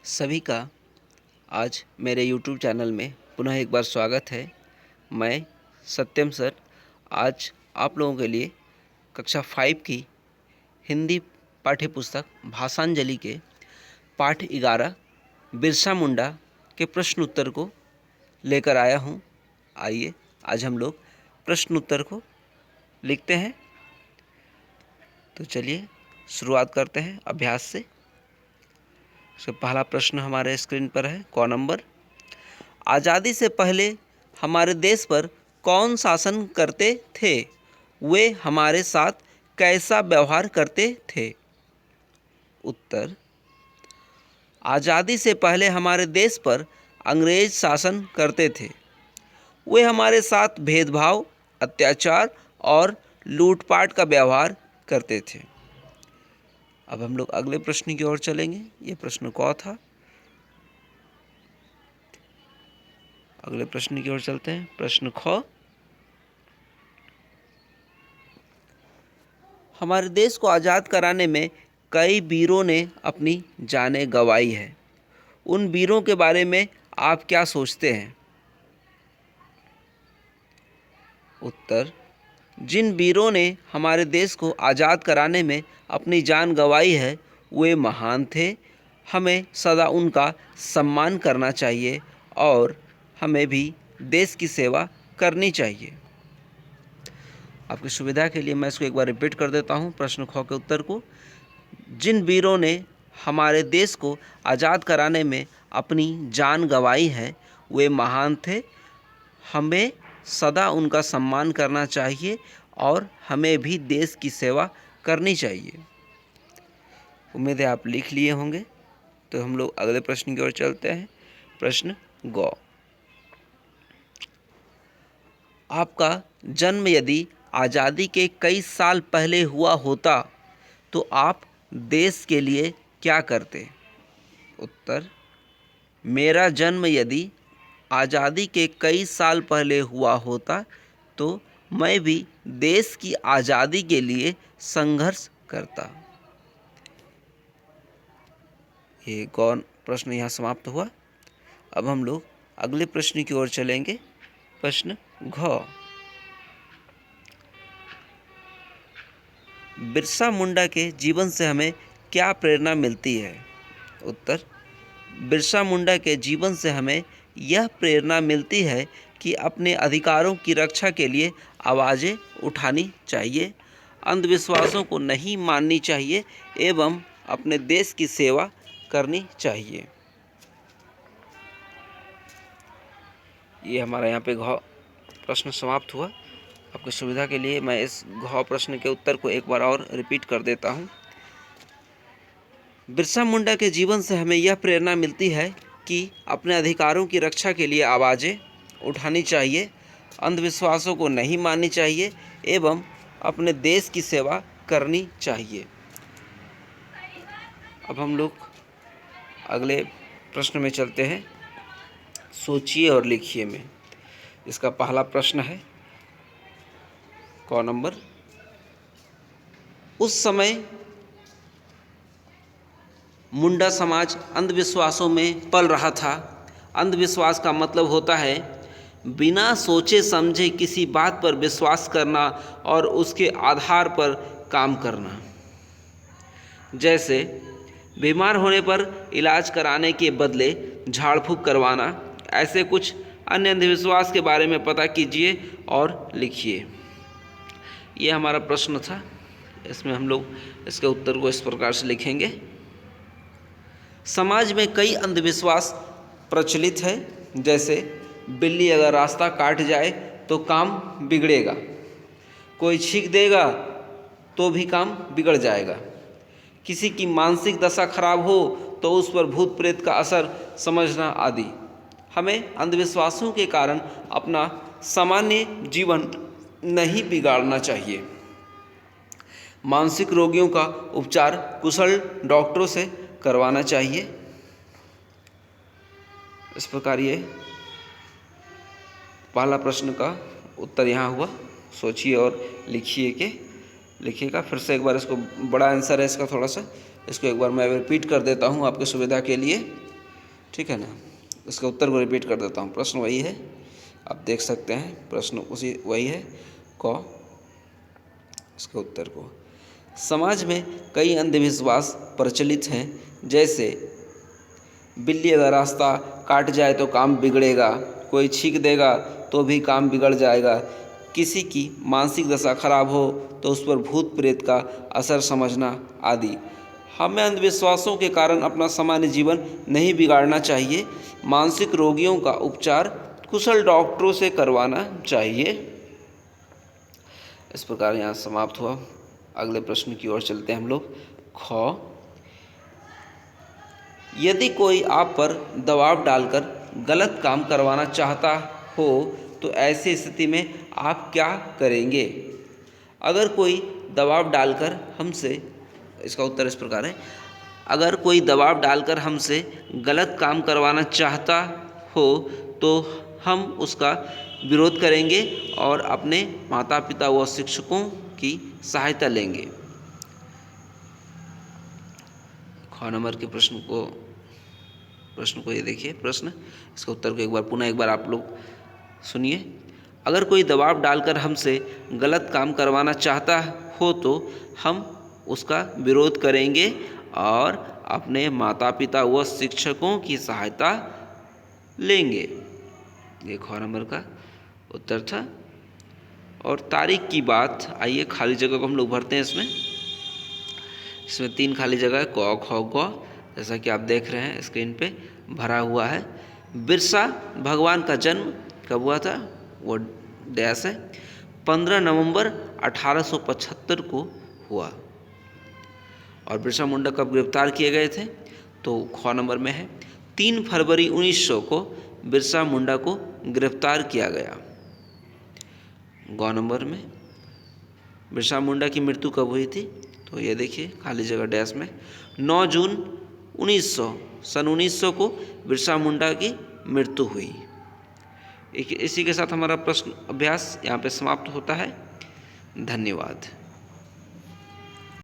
सभी का आज मेरे YouTube चैनल में पुनः एक बार स्वागत है। मैं सत्यम सर आज आप लोगों के लिए कक्षा 5 की हिंदी पाठ्य पुस्तक भाषांजलि के पाठ 11 बिरसा मुंडा के प्रश्न उत्तर को लेकर आया हूँ। आइए आज हम लोग प्रश्न उत्तर को लिखते हैं। तो चलिए शुरुआत करते हैं अभ्यास से। पहला प्रश्न हमारे स्क्रीन पर है। क नंबर, आज़ादी से पहले हमारे देश पर कौन शासन करते थे? वे हमारे साथ कैसा व्यवहार करते थे? उत्तर, आज़ादी से पहले हमारे देश पर अंग्रेज शासन करते थे। वे हमारे साथ भेदभाव, अत्याचार और लूटपाट का व्यवहार करते थे। अब हम लोग अगले प्रश्न की ओर चलेंगे। ये प्रश्न क था। अगले प्रश्न की ओर चलते हैं। प्रश्न ख, हमारे देश को आज़ाद कराने में कई वीरों ने अपनी जानें गंवाई है। उन वीरों के बारे में आप क्या सोचते हैं? उत्तर, जिन वीरों ने हमारे देश को आज़ाद कराने में अपनी जान गंवाई है वे महान थे। हमें सदा उनका सम्मान करना चाहिए और हमें भी देश की सेवा करनी चाहिए। आपकी सुविधा के लिए मैं इसको एक बार रिपीट कर देता हूँ प्रश्न ख के उत्तर को। जिन वीरों ने हमारे देश को आज़ाद कराने में अपनी जान गंवाई है वे महान थे। हमें सदा उनका सम्मान करना चाहिए और हमें भी देश की सेवा करनी चाहिए। उम्मीद है आप लिख लिए होंगे। तो हम लोग अगले प्रश्न की ओर चलते हैं। प्रश्न ग, आपका जन्म यदि आज़ादी के कई साल पहले हुआ होता तो आप देश के लिए क्या करते? उत्तर, मेरा जन्म यदि आज़ादी के कई साल पहले हुआ होता तो मैं भी देश की आज़ादी के लिए संघर्ष करता। ये कौन प्रश्न यहाँ समाप्त हुआ। अब हम लोग अगले प्रश्न की ओर चलेंगे। प्रश्न घ, बिरसा मुंडा के जीवन से हमें क्या प्रेरणा मिलती है? उत्तर, बिरसा मुंडा के जीवन से हमें यह प्रेरणा मिलती है कि अपने अधिकारों की रक्षा के लिए आवाज़ें उठानी चाहिए, अंधविश्वासों को नहीं माननी चाहिए एवं अपने देश की सेवा करनी चाहिए। ये हमारा यहाँ पे घ प्रश्न समाप्त हुआ। आपकी सुविधा के लिए मैं इस घ प्रश्न के उत्तर को एक बार और रिपीट कर देता हूँ। बिरसा मुंडा के जीवन से हमें यह प्रेरणा मिलती है कि अपने अधिकारों की रक्षा के लिए आवाज़ें उठानी चाहिए, अंधविश्वासों को नहीं माननी चाहिए एवं अपने देश की सेवा करनी चाहिए। अब हम लोग अगले प्रश्न में चलते हैं। सोचिए और लिखिए में इसका पहला प्रश्न है। क नंबर, उस समय मुंडा समाज अंधविश्वासों में पल रहा था। अंधविश्वास का मतलब होता है बिना सोचे समझे किसी बात पर विश्वास करना और उसके आधार पर काम करना। जैसे बीमार होने पर इलाज कराने के बदले झाड़ फूँक करवाना। ऐसे कुछ अन्य अंधविश्वास के बारे में पता कीजिए और लिखिए। ये हमारा प्रश्न था। इसमें हम लोग इसके उत्तर को इस प्रकार से लिखेंगे। समाज में कई अंधविश्वास प्रचलित है। जैसे बिल्ली अगर रास्ता काट जाए तो काम बिगड़ेगा, कोई छींक देगा तो भी काम बिगड़ जाएगा, किसी की मानसिक दशा खराब हो तो उस पर भूत प्रेत का असर समझना आदि। हमें अंधविश्वासों के कारण अपना सामान्य जीवन नहीं बिगाड़ना चाहिए। मानसिक रोगियों का उपचार कुशल डॉक्टरों से करवाना चाहिए। इस प्रकार ये पहला प्रश्न का उत्तर यहाँ हुआ। सोचिए और लिखिएगा। फिर से एक बार इसको बड़ा आंसर है इसका, थोड़ा सा इसको एक बार मैं रिपीट कर देता हूँ आपकी सुविधा के लिए। ठीक है ना। इसका उत्तर को रिपीट कर देता हूँ। प्रश्न वही है, आप देख सकते हैं, प्रश्न उसी वही है क। इसका उत्तर को, समाज में कई अंधविश्वास प्रचलित हैं, जैसे बिल्ली अगर रास्ता काट जाए तो काम बिगड़ेगा, कोई छींक देगा तो भी काम बिगड़ जाएगा, किसी की मानसिक दशा खराब हो तो उस पर भूत प्रेत का असर समझना आदि। हमें अंधविश्वासों के कारण अपना सामान्य जीवन नहीं बिगाड़ना चाहिए। मानसिक रोगियों का उपचार कुशल डॉक्टरों से करवाना चाहिए। इस प्रकार यहाँ समाप्त हुआ। अगले प्रश्न की ओर चलते हैं हम लोग। ख, यदि कोई आप पर दबाव डालकर गलत काम करवाना चाहता हो तो ऐसी स्थिति में आप क्या करेंगे? अगर कोई दबाव डालकर हमसे, इसका उत्तर इस प्रकार है, अगर कोई दबाव डालकर हमसे गलत काम करवाना चाहता हो तो हम उसका विरोध करेंगे और अपने माता पिता व शिक्षकों की सहायता लेंगे। ख नंबर के प्रश्न को ये देखिए प्रश्न, इसका उत्तर को पुनः एक बार आप लोग सुनिए। अगर कोई दबाव डालकर हमसे गलत काम करवाना चाहता हो तो हम उसका विरोध करेंगे और अपने माता पिता व शिक्षकों की सहायता लेंगे। ये ख नंबर का उत्तर था। और तारीख की बात, आइए खाली जगह को हम लोग भरते हैं। इसमें 3 खाली जगह है, क ख ग, जैसा कि आप देख रहे हैं स्क्रीन पे भरा हुआ है। बिरसा भगवान का जन्म कब हुआ था? वो डैश है 15 नवंबर 1875 को हुआ। और बिरसा मुंडा कब गिरफ्तार किए गए थे? तो ख नंबर में है 3 फरवरी 1900 को बिरसा मुंडा को गिरफ्तार किया गया। ग नंबर में बिरसा मुंडा की मृत्यु कब हुई थी? तो ये देखिए खाली जगह डैश में 9 जून 1900 को बिरसा मुंडा की मृत्यु हुई। इसी के साथ हमारा प्रश्न अभ्यास यहाँ पे समाप्त होता है। धन्यवाद।